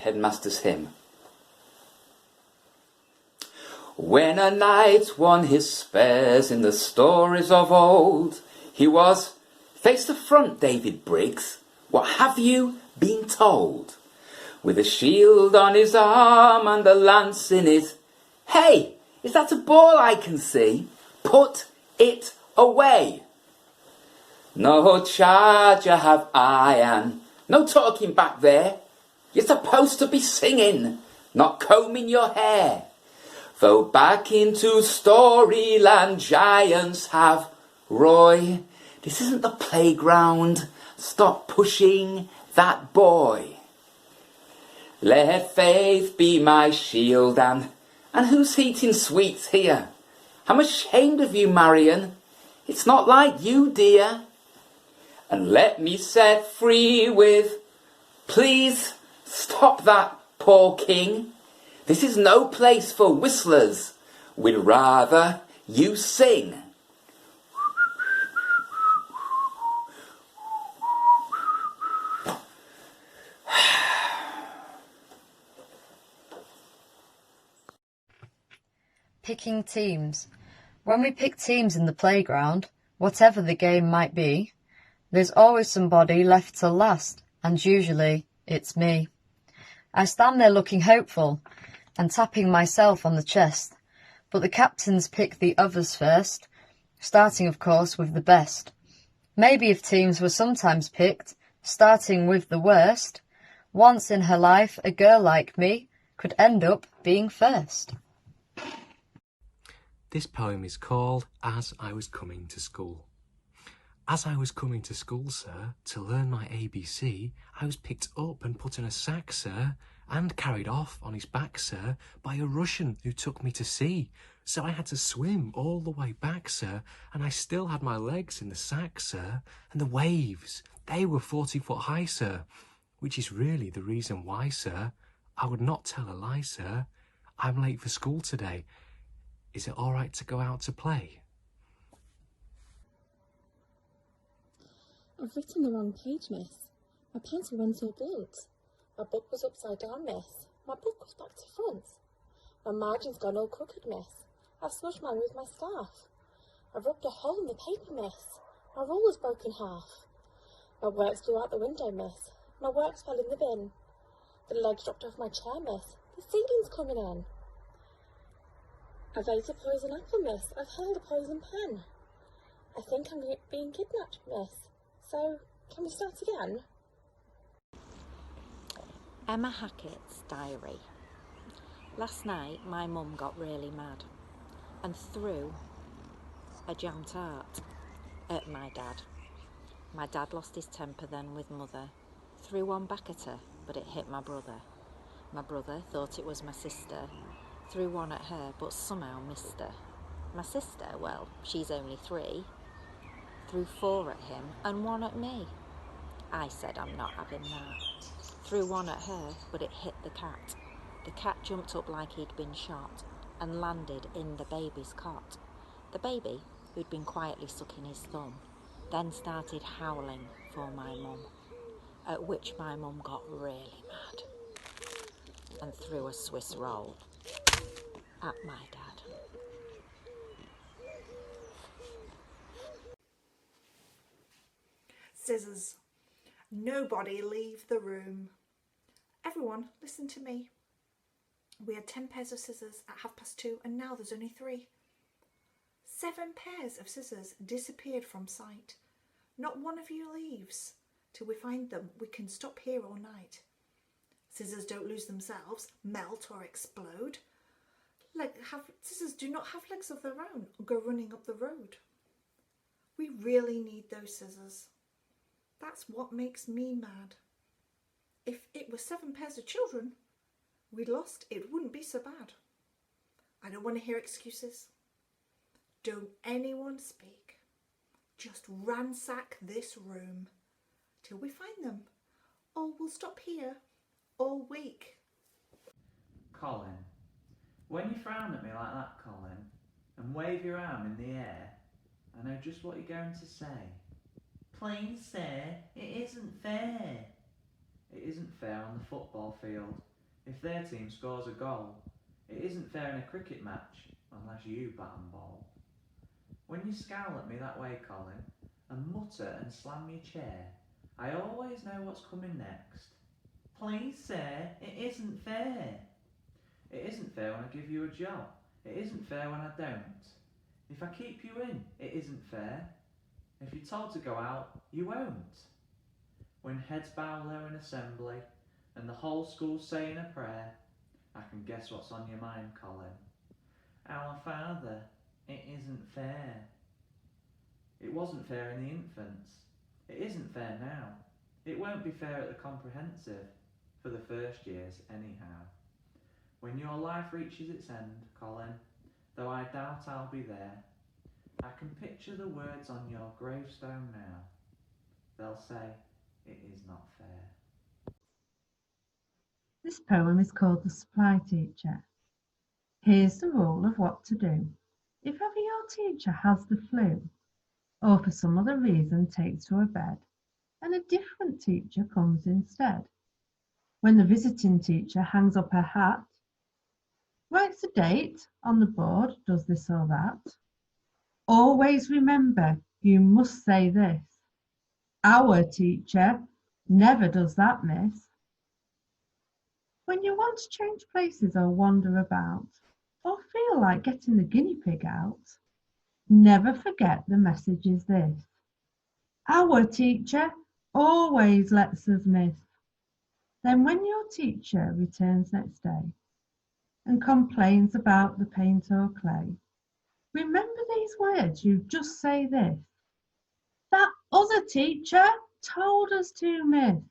headmaster's hymn. When a knight won his spurs in the stories of old, he was face to front, David Briggs. What have you been told? With a shield on his arm and a lance in his... Hey, is that a ball I can see? Put it away. No charger have I, and no talking back there. You're supposed to be singing, not combing your hair. Though back into Storyland giants have... Roy, this isn't the playground. Stop pushing that boy. Let faith be my shield, and who's heating sweets here? I'm ashamed of you, Marion. It's not like you, dear. And let me set free with... Please stop that, poor king. This is no place for whistlers. We'd rather you sing. Picking teams. When we pick teams in the playground, whatever the game might be, there's always somebody left till last, and usually it's me. I stand there looking hopeful and tapping myself on the chest, but the captains pick the others first, starting of course with the best. Maybe if teams were sometimes picked, starting with the worst, once in her life a girl like me could end up being first. This poem is called As I Was Coming to School. As I was coming to school, sir, to learn my ABC, I was picked up and put in a sack, sir, and carried off on his back, sir, by a Russian who took me to sea. So I had to swim all the way back, sir, and I still had my legs in the sack, sir, and the waves, they were 40 foot high, sir, which is really the reason why, sir. I would not tell a lie, sir. I'm late for school today. Is it all right to go out to play? I've written the wrong page, miss. My pencil went all blunt. My book was upside down, miss. My book was back to front. My margin's gone all crooked, miss. I've smudged mine with my scarf. I've rubbed a hole in the paper, miss. My ruler's broken half. My works flew out the window, miss. My works fell in the bin. The legs dropped off my chair, miss. The ceiling's coming in. I've ate a poison apple, miss. I've held a poison pen. I think I'm being kidnapped, miss. So, can we start again? Emma Hackett's diary. Last night my mum got really mad and threw a jam tart at my dad. My dad lost his temper then with mother, threw one back at her, but it hit my brother. My brother thought it was my sister, threw one at her but somehow missed her. My sister, well, she's only 3, threw 4 at him and 1 at me. I said I'm not having that. Threw 1 at her, but it hit the cat. The cat jumped up like he'd been shot and landed in the baby's cot. The baby, who'd been quietly sucking his thumb, then started howling for my mum, at which my mum got really mad and threw a Swiss roll at my dad. Scissors. Nobody leave the room. Everyone, listen to me. We had 10 pairs of scissors at 2:30 and now there's only 3. 7 pairs of scissors disappeared from sight. Not one of you leaves. Till we find them, we can stop here all night. Scissors don't lose themselves, melt or explode. Scissors do not have legs of their own or go running up the road. We really need those scissors. That's what makes me mad. If it were 7 pairs of children we lost, it wouldn't be so bad. I don't want to hear excuses. Don't anyone speak. Just ransack this room till we find them, or we'll stop here all week. Colin, when you frown at me like that, Colin, and wave your arm in the air, I know just what you're going to say. Please, sir, it isn't fair. It isn't fair on the football field. if their team scores a goal. It isn't fair in a cricket match, unless you bat and ball. When you scowl at me that way, Colin, and mutter and slam your chair, I always know what's coming next. Please, sir, it isn't fair. It isn't fair when I give you a job. It isn't fair when I don't. If I keep you in, it isn't fair. If you're told to go out, you won't. When heads bow low in assembly, and the whole school's saying a prayer, I can guess what's on your mind, Colin. Our Father, it isn't fair. It wasn't fair in the infants. It isn't fair now. It won't be fair at the comprehensive, for the first years anyhow. When your life reaches its end, Colin, though I doubt I'll be there, I can picture the words on your gravestone now. They'll say, it is not fair. This poem is called The Supply Teacher. Here's the rule of what to do. If ever your teacher has the flu, or for some other reason takes to her bed, and a different teacher comes instead, when the visiting teacher hangs up her hat, writes a date on the board, does this or that, always remember you must say this: our teacher never does that, miss. When you want to change places or wander about, or feel like getting the guinea pig out, never forget the message is this: our teacher always lets us miss. Then when your teacher returns next day and complains about the paint or clay, remember these words, you just say this: that other teacher told us to, miss.